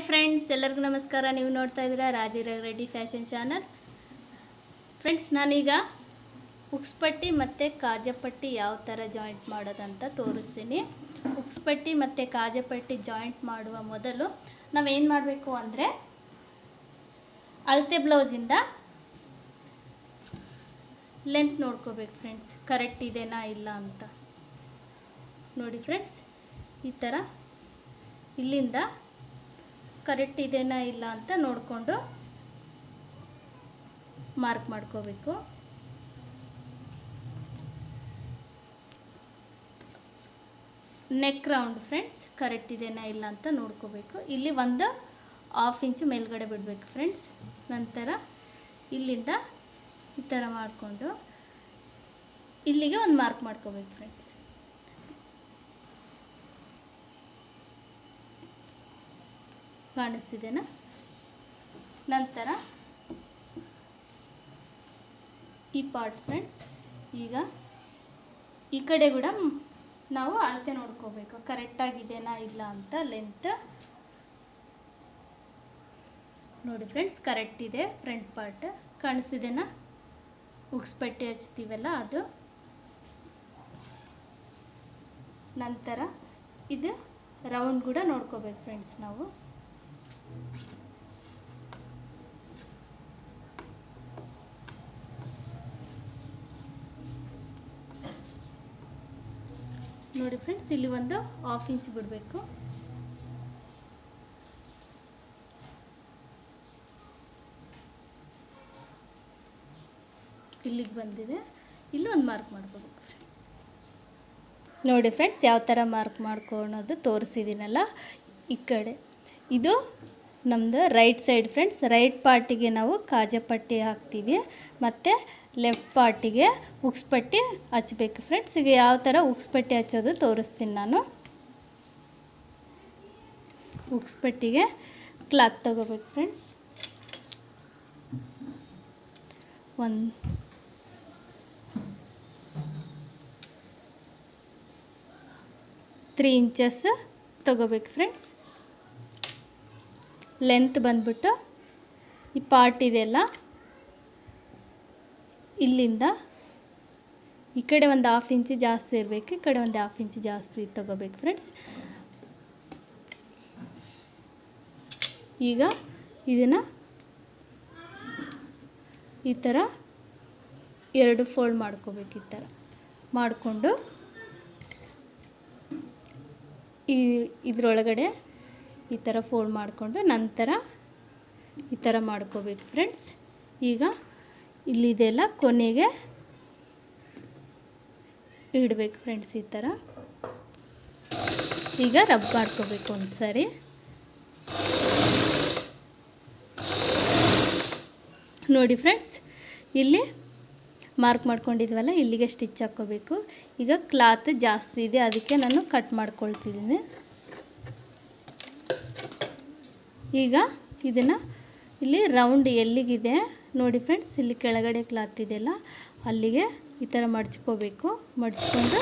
Friends, ಎಲ್ಲರಿಗೂ ನಮಸ್ಕಾರ. ನೀವು ನೋಡ್ತಾ ಇದ್ದೀರಾ ರಾಜಿರಾಗ್ ರೆಡ್ಡಿ ಫ್ಯಾಷನ್ ಚಾನಲ್. ಫ್ರೆಂಡ್ಸ್, ನಾನೀಗ ಉಕ್ಸ್ ಪಟ್ಟಿ ಮತ್ತು ಕಾಜಾ ಪಟ್ಟಿ ಯಾವ ಥರ ಜಾಯಿಂಟ್ ಮಾಡೋದಂತ ತೋರಿಸ್ತೀನಿ. ಉಕ್ಸ್ ಪಟ್ಟಿ ಮತ್ತು ಕಾಜಾ ಪಟ್ಟಿ ಜಾಯಿಂಟ್ ಮಾಡುವ ಮೊದಲು ನಾವೇನು ಮಾಡಬೇಕು ಅಂದರೆ, ಅಳತೆ ಬ್ಲೌಸಿಂದ ಲೆಂತ್ ನೋಡ್ಕೋಬೇಕು ಫ್ರೆಂಡ್ಸ್, ಕರೆಕ್ಟ್ ಇದೆನಾ ಇಲ್ಲ ಅಂತ. ನೋಡಿ ಫ್ರೆಂಡ್ಸ್, ಈ ಥರ ಇಲ್ಲಿಂದ ಕರೆಕ್ಟ್ ಇದೆನಾ ಇಲ್ಲ ಅಂತ ನೋಡಿಕೊಂಡು ಮಾರ್ಕ್ ಮಾಡ್ಕೋಬೇಕು. ನೆಕ್ ರೌಂಡ್ ಫ್ರೆಂಡ್ಸ್ ಕರೆಕ್ಟ್ ಇದೆನಾ ಇಲ್ಲ ಅಂತ ನೋಡ್ಕೋಬೇಕು. ಇಲ್ಲಿ ಒಂದು 1/2 ಇಂಚು ಮೇಲ್ಗಡೆ ಬಿಡಬೇಕು ಫ್ರೆಂಡ್ಸ್. ನಂತರ ಇಲ್ಲಿಂದ ಈ ಥರ ಮಾಡಿಕೊಂಡು ಇಲ್ಲಿಗೆ ಒಂದು ಮಾರ್ಕ್ ಮಾಡ್ಕೋಬೇಕು ಫ್ರೆಂಡ್ಸ್. ಕಾಣಿಸ್ತಿದೆನಾ? ನಂತರ ಈ ಪಾರ್ಟ್ ಫ್ರೆಂಡ್ಸ್, ಈಗ ಈ ಕಡೆ ಕೂಡ ನಾವು ಅಳತೆ ನೋಡ್ಕೋಬೇಕು, ಕರೆಕ್ಟಾಗಿದೆನಾ ಇಲ್ಲ ಅಂತ. ಲೆಂತ್ ನೋಡಿ ಫ್ರೆಂಡ್ಸ್, ಕರೆಕ್ಟ್ ಇದೆ. ಫ್ರಂಟ್ ಪಾರ್ಟ್ ಕಾಣಿಸ್ತಿದೆನಾ? ಉಕ್ಸ್ ಪಟ್ಟಿ ಹಚ್ತೀವಲ್ಲ ಅದು. ನಂತರ ಇದು ರೌಂಡ್ ಕೂಡ ನೋಡ್ಕೋಬೇಕು ಫ್ರೆಂಡ್ಸ್ ನಾವು. ನೋಡಿ ಫ್ರೆಂಡ್ಸ್, ಇಲ್ಲಿ ಒಂದು 1/2 ಇಂಚ್ ಬಿಡಬೇಕು. ಇಲ್ಲಿಗೆ ಬಂದಿದೆ, ಇಲ್ಲಿ ಒಂದು ಮಾರ್ಕ್ ಮಾಡ್ಕೋಬೇಕು ಫ್ರೆಂಡ್ಸ್. ನೋಡಿ ಫ್ರೆಂಡ್ಸ್, ಯಾವ ಥರ ಮಾರ್ಕ್ ಮಾಡ್ಕೊಳ್ಳೋದು ತೋರಿಸಿದ್ದೀನಲ್ಲ. ಈ ಕಡೆ ಇದು ನಮ್ಮದು ರೈಟ್ ಸೈಡ್ ಫ್ರೆಂಡ್ಸ್. ರೈಟ್ ಪಾರ್ಟಿಗೆ ನಾವು ಕಾಜಾ ಪಟ್ಟಿ ಹಾಕ್ತೀವಿ ಮತ್ತು ಲೆಫ್ಟ್ ಪಾರ್ಟಿಗೆ ಉಕ್ಸ್ ಪಟ್ಟಿ ಹಚ್ಚಬೇಕು ಫ್ರೆಂಡ್ಸ್. ಈಗ ಯಾವ ಥರ ಉಕ್ಸ್ ಪಟ್ಟಿ ಹಚ್ಚೋದು ತೋರಿಸ್ತೀನಿ ನಾನು. ಉಕ್ಸ್ ಪಟ್ಟಿಗೆ ಕ್ಲಾತ್ ತಗೋಬೇಕು ಫ್ರೆಂಡ್ಸ್. 3 ಇಂಚಸ್ ತಗೋಬೇಕು ಫ್ರೆಂಡ್ಸ್. ಲೆಂತ್ ಬಂದ್ಬಿಟ್ಟು ಈ ಪಾರ್ಟ್ ಇದೆಯಲ್ಲ, ಇಲ್ಲಿಂದ ಈ ಕಡೆ ಒಂದು 1/2 ಇಂಚ್ ಜಾಸ್ತಿ ಇರಬೇಕು, ಈ ಕಡೆ ಒಂದು 1/2 ಇಂಚ್ ಜಾಸ್ತಿ ತಗೋಬೇಕು ಫ್ರೆಂಡ್ಸ್. ಈಗ ಇದನ್ನು ಈ ಥರ 2 ಫೋಲ್ಡ್ ಮಾಡ್ಕೋಬೇಕು. ಈ ಥರ ಮಾಡಿಕೊಂಡು ಇದರೊಳಗಡೆ ಈ ಥರ ಫೋಲ್ಡ್ ಮಾಡಿಕೊಂಡು ನಂತರ ಈ ಥರ ಮಾಡ್ಕೋಬೇಕು ಫ್ರೆಂಡ್ಸ್. ಈಗ ಇಲ್ಲಿದೆಲ್ಲ ಕೊನೆಗೆ ಇಡಬೇಕು ಫ್ರೆಂಡ್ಸ್. ಈ ಥರ ಈಗ ರಬ್ ಮಾಡ್ಕೋಬೇಕು ಒಂದು ಸಾರಿ. ನೋಡಿ ಫ್ರೆಂಡ್ಸ್, ಇಲ್ಲಿ ಮಾರ್ಕ್ ಮಾಡ್ಕೊಂಡಿದ್ವಲ್ಲ, ಇಲ್ಲಿಗೆ ಸ್ಟಿಚ್ ಹಾಕ್ಕೋಬೇಕು. ಈಗ ಕ್ಲಾತ್ ಜಾಸ್ತಿ ಇದೆ, ಅದಕ್ಕೆ ನಾನು ಕಟ್ ಮಾಡ್ಕೊಳ್ತಿದ್ದೀನಿ. ಈಗ ಇದನ್ನು ಇಲ್ಲಿ ರೌಂಡ್ ಎಲ್ಲಿಗಿದೆ ನೋಡಿ ಫ್ರೆಂಡ್ಸ್, ಇಲ್ಲಿ ಕೆಳಗಡೆ ಕ್ಲಾತ್ ಇದೆಯಲ್ಲ ಅಲ್ಲಿಗೆ ಈ ಥರ ಮಡ್ಚ್ಕೋಬೇಕು. ಮಡ್ಚ್ಕೊಂಡು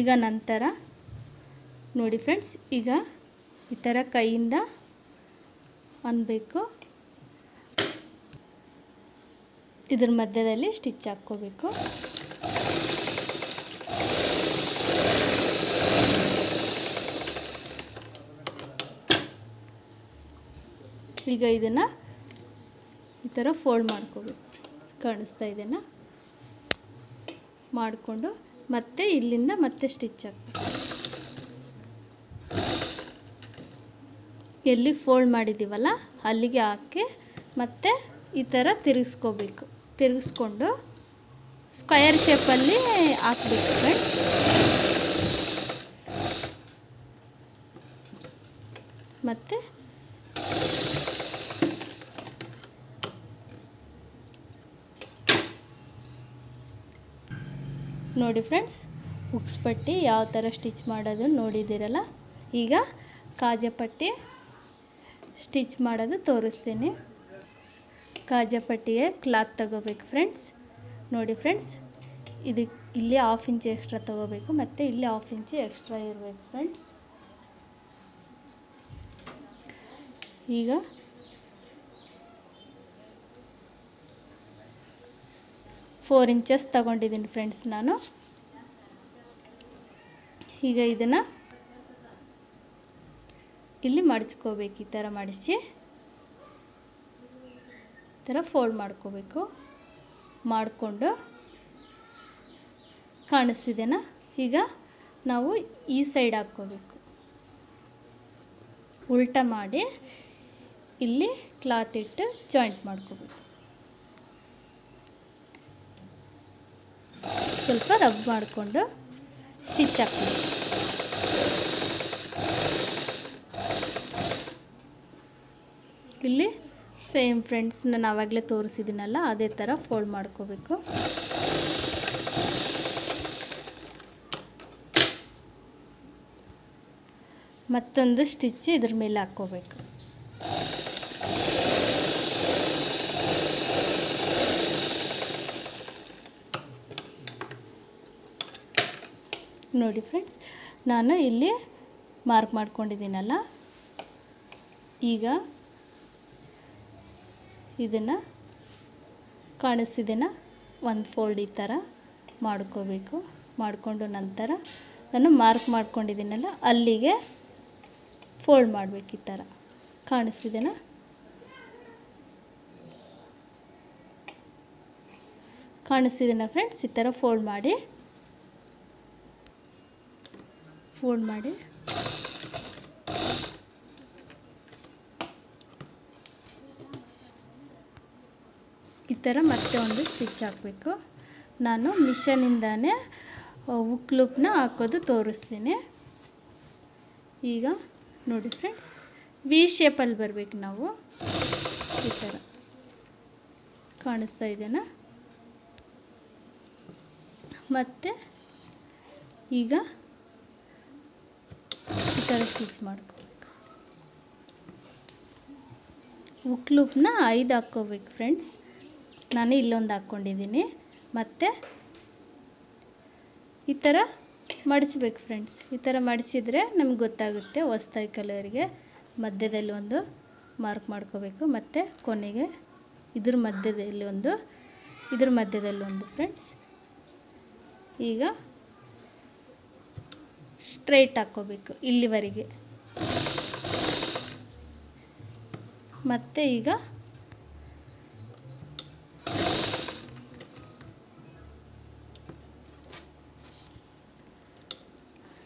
ಈಗ ನಂತರ ನೋಡಿ ಫ್ರೆಂಡ್ಸ್, ಈಗ ಈ ಥರ ಕೈಯಿಂದ ಅನ್ಬೇಕು. ಇದ್ರ ಮಧ್ಯದಲ್ಲಿ ಸ್ಟಿಚ್ ಹಾಕ್ಕೋಬೇಕು. ಈಗ ಇದನ್ನು ಈ ಥರ ಫೋಲ್ಡ್ ಮಾಡ್ಕೋಬೇಕು. ಕಾಣಿಸ್ತಾ ಇದೆನಾ? ಮಾಡಿಕೊಂಡು ಮತ್ತೆ ಇಲ್ಲಿಂದ ಮತ್ತೆ ಸ್ಟಿಚ್ ಹಾಕಬೇಕು. ಎಲ್ಲಿ ಫೋಲ್ಡ್ ಮಾಡಿದ್ದೀವಲ್ಲ ಅಲ್ಲಿಗೆ ಹಾಕಿ ಮತ್ತೆ ಈ ಥರ ತಿರುಗಿಸ್ಕೋಬೇಕು. ತಿರುಗಿಸ್ಕೊಂಡು ಸ್ಕ್ವಯರ್ ಶೇಪಲ್ಲಿ ಹಾಕಬೇಕು ಫ್ರೆಂಡ್ಸ್. ಮತ್ತು ನೋಡಿ ಫ್ರೆಂಡ್ಸ್, ಉಕ್ಸ್ ಪಟ್ಟಿ ಯಾವ ಥರ ಸ್ಟಿಚ್ ಮಾಡೋದು ನೋಡಿದ್ದೀರಲ್ಲ. ಈಗ ಕಾಜಾ ಪಟ್ಟಿ ಸ್ಟಿಚ್ ಮಾಡೋದು ತೋರಿಸ್ತೀನಿ. ಕಾಜಾ ಪಟ್ಟಿಗೆ ಕ್ಲಾತ್ ತಗೋಬೇಕು ಫ್ರೆಂಡ್ಸ್. ನೋಡಿ ಫ್ರೆಂಡ್ಸ್, ಇದಕ್ಕೆ ಇಲ್ಲಿ 1/2 ಇಂಚ್ ಎಕ್ಸ್ಟ್ರಾ ತೊಗೋಬೇಕು, ಮತ್ತು ಇಲ್ಲಿ 1/2 ಇಂಚ್ ಎಕ್ಸ್ಟ್ರಾ ಇರಬೇಕು ಫ್ರೆಂಡ್ಸ್. ಈಗ 4 ಇಂಚಸ್ ತಗೊಂಡಿದ್ದೀನಿ ಫ್ರೆಂಡ್ಸ್ ನಾನು. ಈಗ ಇದನ್ನು ಇಲ್ಲಿ ಮಡಚ್ಕೋಬೇಕು. ಈ ಥರ ಮಡಿಸಿ ಈ ಥರ ಫೋಲ್ಡ್ ಮಾಡ್ಕೋಬೇಕು. ಮಾಡಿಕೊಂಡು ಕಾಣಿಸ್ತಿದೆನಾ? ಈಗ ನಾವು ಈ ಸೈಡ್ ಹಾಕ್ಕೋಬೇಕು. ಉಲ್ಟಾ ಮಾಡಿ ಇಲ್ಲಿ ಕ್ಲಾತ್ ಇಟ್ಟು ಜಾಯಿಂಟ್ ಮಾಡ್ಕೋಬೇಕು. ಸ್ವಲ್ಪ ರಬ್ ಮಾಡಿಕೊಂಡು ಸ್ಟಿಚ್ ಹಾಕ್ಬೇಕು. ಇಲ್ಲಿ ಸೇಮ್ ಫ್ರೆಂಡ್ಸ್ ನಾನು ಆವಾಗಲೇ ತೋರಿಸಿದ್ದೀನಲ್ಲ ಅದೇ ಥರ ಫೋಲ್ಡ್ ಮಾಡ್ಕೋಬೇಕು. ಮತ್ತೊಂದು ಸ್ಟಿಚ್ ಇದ್ರ ಮೇಲೆ ಹಾಕ್ಕೋಬೇಕು. ನೋಡಿ ಫ್ರೆಂಡ್ಸ್, ನಾನು ಇಲ್ಲಿ ಮಾರ್ಕ್ ಮಾಡ್ಕೊಂಡಿದ್ದೀನಲ್ಲ, ಈಗ ಇದನ್ನು ಕಾಣಿಸ್ತಿದೆನಾ? ಒಂದು ಫೋಲ್ಡ್ ಈ ಥರ ಮಾಡ್ಕೋಬೇಕು. ಮಾಡಿಕೊಂಡು ನಂತರ ನಾನು ಮಾರ್ಕ್ ಮಾಡ್ಕೊಂಡಿದ್ದೀನಲ್ಲ ಅಲ್ಲಿಗೆ ಫೋಲ್ಡ್ ಮಾಡಬೇಕು. ಈ ಥರ ಕಾಣಿಸ್ತಿದೆನಾ? ಕಾಣಿಸ್ತಿದೆನಾ ಫ್ರೆಂಡ್ಸ್? ಈ ಥರ ಫೋಲ್ಡ್ ಮಾಡಿ ಈ ಥರ ಮತ್ತೆ ಒಂದು ಸ್ಟಿಚ್ ಹಾಕಬೇಕು. ನಾನು ಮಿಷನಿಂದಾನೇ ಹುಕ್ ಲೂಪ್ನ ಹಾಕೋದು ತೋರಿಸ್ತೀನಿ. ಈಗ ನೋಡಿ ಫ್ರೆಂಡ್ಸ್, ವಿ ಶೇಪಲ್ಲಿ ಬರಬೇಕು ನಾವು. ಈ ಥರ ಕಾಣಿಸ್ತಾ ಇದೆನಾ? ಮತ್ತು ಈಗ ಈ ಥರ ಸ್ಟಿಚ್ ಮಾಡ್ಕೋಬೇಕು. ಹುಕ್ ಲೂಪ್ನ 5 ಹಾಕ್ಕೋಬೇಕು ಫ್ರೆಂಡ್ಸ್. ನಾನು ಇಲ್ಲೊಂದು ಹಾಕ್ಕೊಂಡಿದ್ದೀನಿ. ಮತ್ತು ಈ ಥರ ಮಡಿಸ್ಬೇಕು ಫ್ರೆಂಡ್ಸ್. ಈ ಥರ ಮಡಿಸಿದ್ರೆ ನಮ್ಗೆ ಗೊತ್ತಾಗುತ್ತೆ ಹೊಸ್ದಾಗಿ ಕಲರಿಗೆ. ಮಧ್ಯದಲ್ಲಿ ಒಂದು ಮಾರ್ಕ್ ಮಾಡ್ಕೋಬೇಕು, ಮತ್ತು ಕೊನೆಗೆ ಇದ್ರ ಮಧ್ಯದಲ್ಲಿ ಒಂದು ಫ್ರೆಂಡ್ಸ್. ಈಗ ಸ್ಟ್ರೈಟ್ ಹಾಕ್ಕೋಬೇಕು ಇಲ್ಲಿವರೆಗೆ. ಮತ್ತು ಈಗ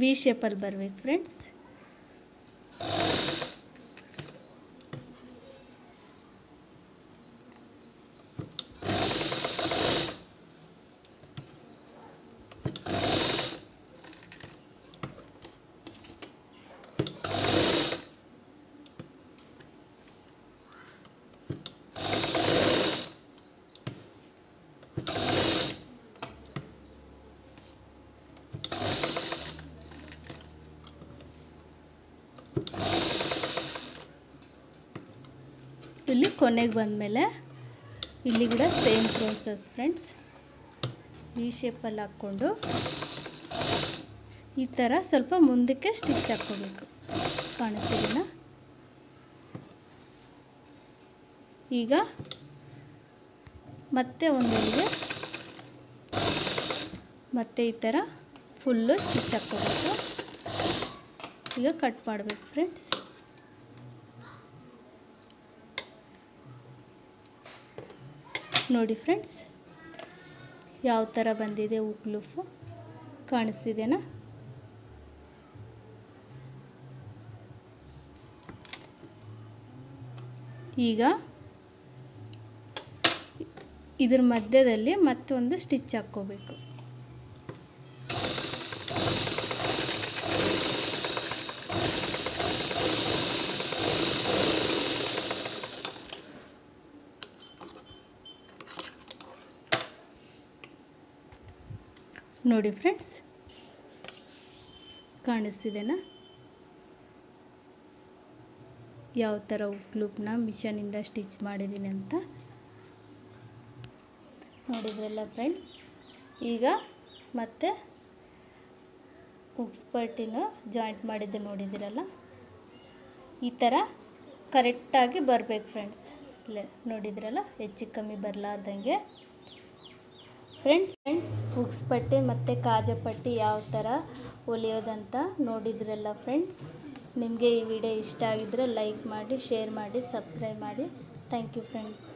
ವಿ ಶೇಪಲ್ಲಿ ಬರಬೇಕು ಫ್ರೆಂಡ್ಸ್. ಇಲ್ಲಿ ಕೊನೆಗೆ ಬಂದಮೇಲೆ ಇಲ್ಲಿ ಕೂಡ ಸೇಮ್ ಪ್ರೋಸೆಸ್ ಫ್ರೆಂಡ್ಸ್. ಈ ಶೇಪಲ್ಲಿ ಹಾಕ್ಕೊಂಡು ಈ ಥರ ಸ್ವಲ್ಪ ಮುಂದಕ್ಕೆ ಸ್ಟಿಚ್ ಹಾಕ್ಕೋಬೇಕು. ಕಾಣಿಸ್ತಿದೆನಾ? ಈಗ ಮತ್ತೆ ಒಂದೊಂದಿಗೆ ಮತ್ತೆ ಈ ಥರ ಫುಲ್ಲು ಸ್ಟಿಚ್ ಹಾಕ್ಕೋಬೇಕು. ಈಗ ಕಟ್ ಮಾಡಬೇಕು ಫ್ರೆಂಡ್ಸ್. ನೋಡಿ ಫ್ರೆಂಡ್ಸ್, ಯಾವ ಥರ ಬಂದಿದೆ ಹುಕ್ ಲೂಫು. ಕಾಣಿಸ್ತಿದೆನಾ? ಈಗ ಇದ್ರ ಮಧ್ಯದಲ್ಲಿ ಮತ್ತೊಂದು ಸ್ಟಿಚ್ ಹಾಕ್ಕೋಬೇಕು. ನೋಡಿ ಫ್ರೆಂಡ್ಸ್, ಕಾಣಿಸ್ತಿದೆನಾ ಯಾವ ಥರ ಹುಕ್ ಲೂಪ್ನ ಮಿಷನಿಂದ ಸ್ಟಿಚ್ ಮಾಡಿದ್ದೀನಿ ಅಂತ? ನೋಡಿದ್ರಲ್ಲ ಫ್ರೆಂಡ್ಸ್, ಈಗ ಮತ್ತೆ ಉಕ್ಸ್ ಪಟ್ಟಿನ ಜಾಯಿಂಟ್ ಮಾಡಿದ್ದು ನೋಡಿದ್ದೀರಲ್ಲ, ಈ ಥರ ಕರೆಕ್ಟಾಗಿ ಬರಬೇಕು ಫ್ರೆಂಡ್ಸ್. ಇಲ್ಲ ನೋಡಿದ್ರಲ್ಲ, ಹೆಚ್ಚು ಕಮ್ಮಿ ಬರಲಾರ್ದಂಗೆ. ಫ್ರೆಂಡ್ಸ್ ಉಕ್ಸ್ ಪಟ್ಟಿ ಮತ್ತು ಕಾಜಾ ಪಟ್ಟಿ ಯಾವ ಥರ ಹೊಲಿಯೋದಂತ ನೋಡಿದ್ರಲ್ಲ ಫ್ರೆಂಡ್ಸ್. ನಿಮಗೆ ಈ ವಿಡಿಯೋ ಇಷ್ಟ ಆಗಿದ್ರೆ ಲೈಕ್ ಮಾಡಿ, ಶೇರ್ ಮಾಡಿ, ಸಬ್ಸ್ಕ್ರೈಬ್ ಮಾಡಿ. Thank you friends.